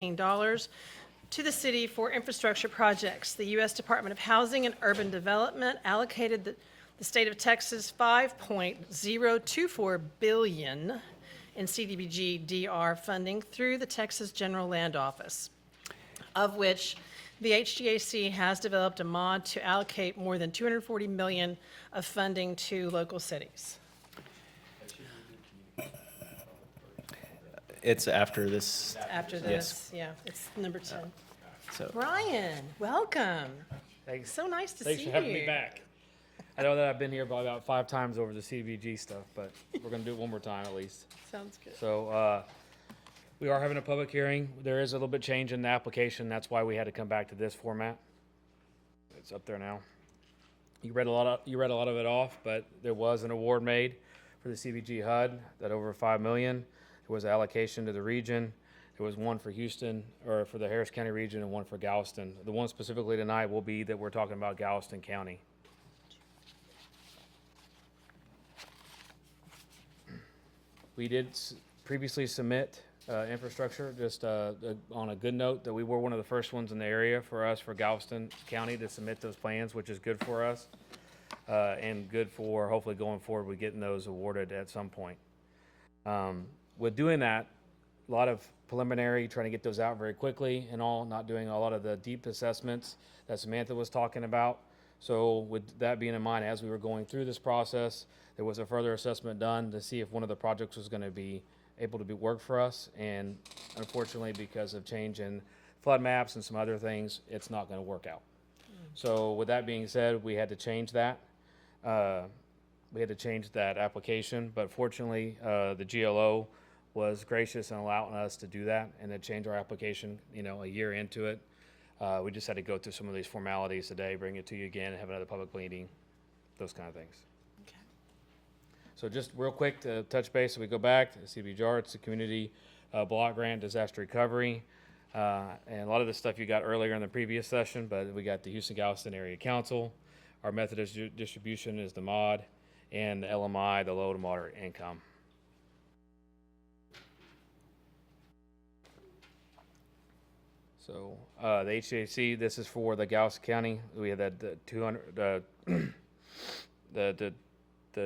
dollars to the city for infrastructure projects. The U.S. Department of Housing and Urban Development allocated the state of Texas $5.024 billion in CDBG-DR funding through the Texas General Land Office, of which the HGAC has developed a mod to allocate more than $240 million of funding to local cities. It's after this. After this, yeah, it's number 10. So Brian, welcome. Thanks. So nice to Thanks see for having you. me back. I know that I've been here about 5 times over the CDBG stuff, but we're going to do it one more time at least. Sounds good. So we are having a public hearing. There is a little bit change in the application. That's why we had to come back to this format. It's up there now. You read a lot of it off, but there was an award made for the CBG HUD that over $5 million. There was allocation to the region. There was one for Houston, or for the Harris County region, and one for Galveston. The one specifically tonight will be that we're talking about Galveston County. We did previously submit infrastructure, just on a good note, that we were one of the first ones in the area for Galveston County to submit those plans, which is good for us, and good for hopefully going forward with getting those awarded at some point. With doing that, a lot of preliminary, trying to get those out very quickly and all, not doing a lot of the deep assessments that Samantha was talking about. So with that being in mind, as we were going through this process, there was a further assessment done to see if one of the projects was going to be able to be work for us. And unfortunately, because of change in flood maps and some other things, it's not going to work out. So with that being said, we had to change that. We had to change that application, but fortunately, the GLO was gracious in allowing us to do that and to change our application, a year into it. We just had to go through some of these formalities today, bring it to you again, have another public meeting, those kind of things. Okay. So just real quick to touch base, so we go back to CDBG-DR, it's the Community Block Grant Disaster Recovery. And a lot of the stuff you got earlier in the previous session, but we got the Houston-Galveston Area Council. Our method of distribution is the MOD, and the LMI, the low to moderate income. So the HGAC, this is for the Galveston County. We had that the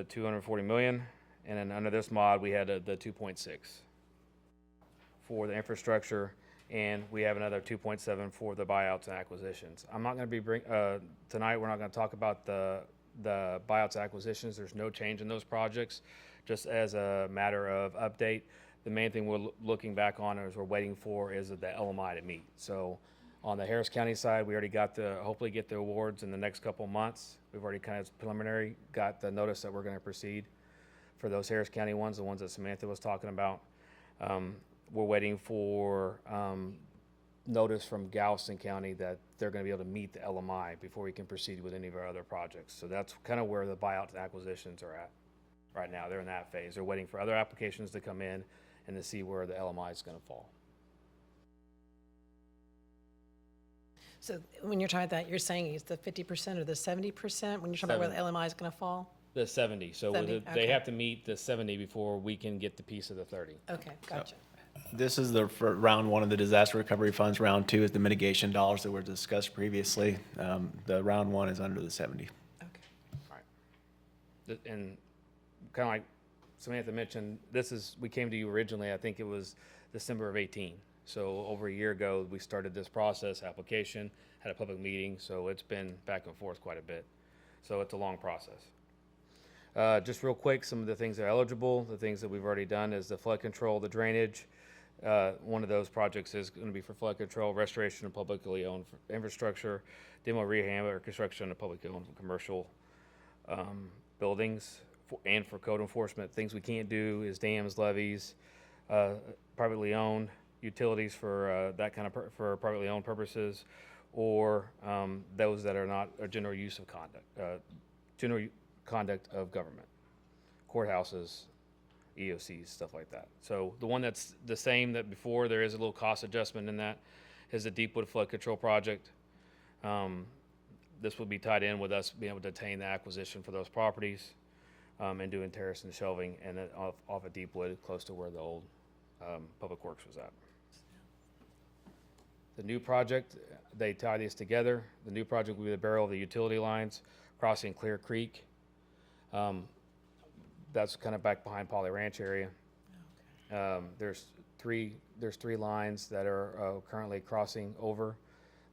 240 million, and then under this mod we had the 2.6 for the infrastructure, and we have another 2.7 for the buyouts and acquisitions. I'm not going to be tonight. We're not going to talk about the buyouts and acquisitions. There's no change in those projects. Just as a matter of update, the main thing we're looking back on is we're waiting for is the LMI to meet. So on the Harris County side, we already got hopefully get the awards in the next couple of months. We've already kind of preliminary got the notice that we're going to proceed for those Harris County ones, the ones that Samantha was talking about. We're waiting for notice from Galveston County that they're going to be able to meet the LMI before we can proceed with any of our other projects. So that's kind of where the buyouts and acquisitions are at right now. They're in that phase. They're waiting for other applications to come in and to see where the LMI is going to fall. So when you're talking about that, you're saying it's the 50% or the 70% when you're talking about where the LMI is going to fall? The 70. So 70, they okay. have to meet the 70 before we can get the piece of the 30. Okay, gotcha. this is for round one of the disaster recovery funds. Round two is the mitigation dollars that were discussed previously. The round one is under the 70. Okay. All right. And kind of like Samantha mentioned, we came to you originally, I think it was December of 18. So over a year ago, we started this process, application, had a public meeting, so it's been back and forth quite a bit. So it's a long process. Just real quick, some of the things that are eligible, the things that we've already done is the flood control, the drainage. One of those projects is going to be for flood control, restoration of publicly owned infrastructure, demo rehab or construction of publicly owned commercial buildings, and for code enforcement. Things we can't do is dams, levees, privately owned utilities for that kind of for privately owned purposes, or those that are not a general use of general conduct of government, courthouses, EOCs, stuff like that. So the one that's the same that before, there is a little cost adjustment in that, is the Deepwood Flood Control Project. This will be tied in with us being able to attain the acquisition for those properties and doing terrace and shelving, and then off of Deepwood, close to where the old Public Works was at. The new project, they tie these together. The new project will be the burial of the utility lines crossing Clear Creek. That's kind of back behind Poly Ranch area. There's three lines that are currently crossing over.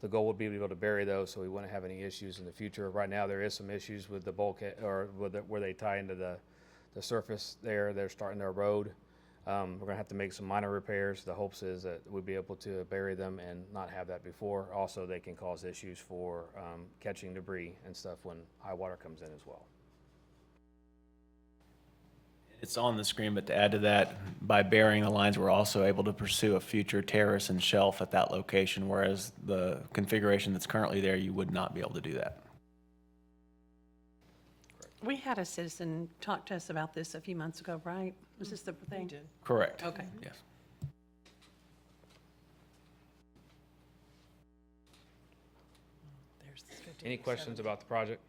The goal would be to be able to bury those so we wouldn't have any issues in the future. Right now, there is some issues with the bulkhead, or with where they tie into the surface there. They're starting their road. We're gonna have to make some minor repairs. The hopes is that we'll be able to bury them and not have that before. Also, they can cause issues for catching debris and stuff when high water comes in as well. It's on the screen, but to add to that, by burying the lines, we're also able to pursue a future terrace and shelf at that location, whereas the configuration that's currently there, you would not be able to do that. We had a citizen talk to us about this a few months ago, right? Was this the thing? did. Correct. Okay. Yes. There's the 15, Any questions about the project?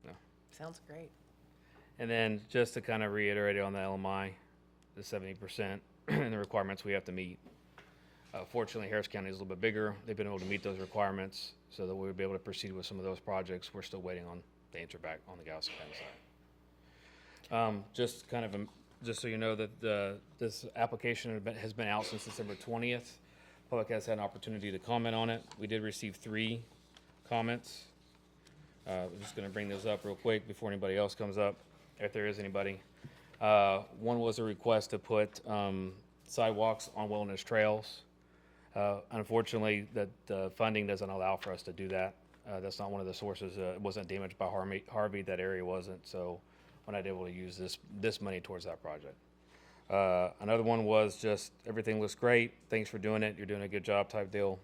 No. Sounds great. And then just to kind of reiterate on the LMI, the 70% and the requirements we have to meet. Fortunately, Harris County is a little bit bigger. They've been able to meet those requirements so that we'll be able to proceed with some of those projects. We're still waiting on the answer back on the Galveston County side. Just so you know that this application has been out since December 20th. Public has had an opportunity to comment on it. We did receive 3 comments. I'm just going to bring those up real quick before anybody else comes up, if there is anybody. One was a request to put sidewalks on wilderness trails. Unfortunately, the funding doesn't allow for us to do that. That's not one of the sources. It wasn't damaged by Harvey. That area wasn't, so we're not able to use this money towards that project. Another one was just everything looks great. Thanks for doing it. You're doing a good job type deal.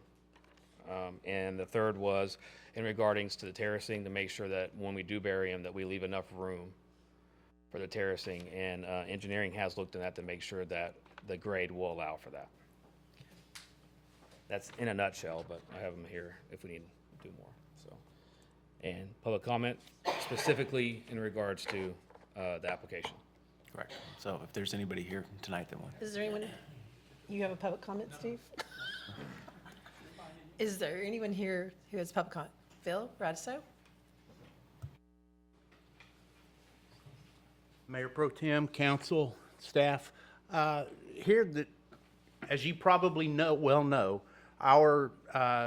And the third was in regardings to the terracing, to make sure that when we do bury them, that we leave enough room for the terracing. And engineering has looked at that to make sure that the grade will allow for that. That's in a nutshell, but I have them here if we need to do more. So, and public comment specifically in regards to the application. Correct. So if there's anybody here tonight that wants. Is there anyone, you have a public comment, Steve? Is there anyone here who has public comment? Phil Radiso? Mayor Pro Tem, council, staff, here that, as you probably know, our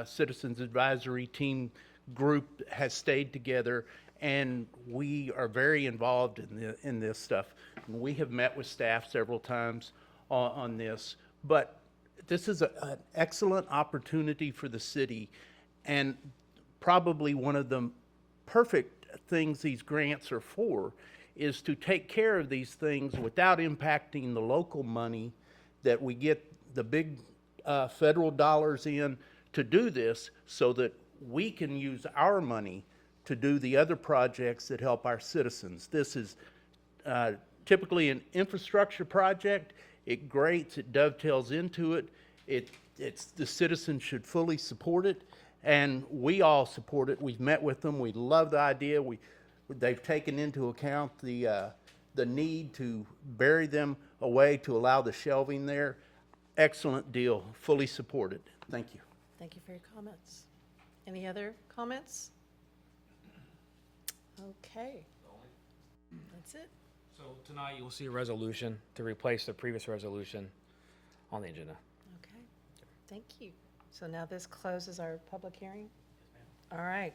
Citizens Advisory Team group has stayed together, and we are very involved in this stuff. We have met with staff several times on this, but this is an excellent opportunity for the city, and probably one of the perfect things these grants are for is to take care of these things without impacting the local money that we get the big federal dollars in to do this, so that we can use our money to do the other projects that help our citizens. This is typically an infrastructure project. It grates, it dovetails into it. The citizens should fully support it, and we all support it. We've met with them. We love the idea. They've taken into account the need to bury them away to allow the shelving there. Excellent deal, fully supported. Thank you. Thank you for your comments. Any other comments? Okay. That's it. So tonight you'll see a resolution to replace the previous resolution on the agenda. Okay. Thank you. So now this closes our public hearing? All right.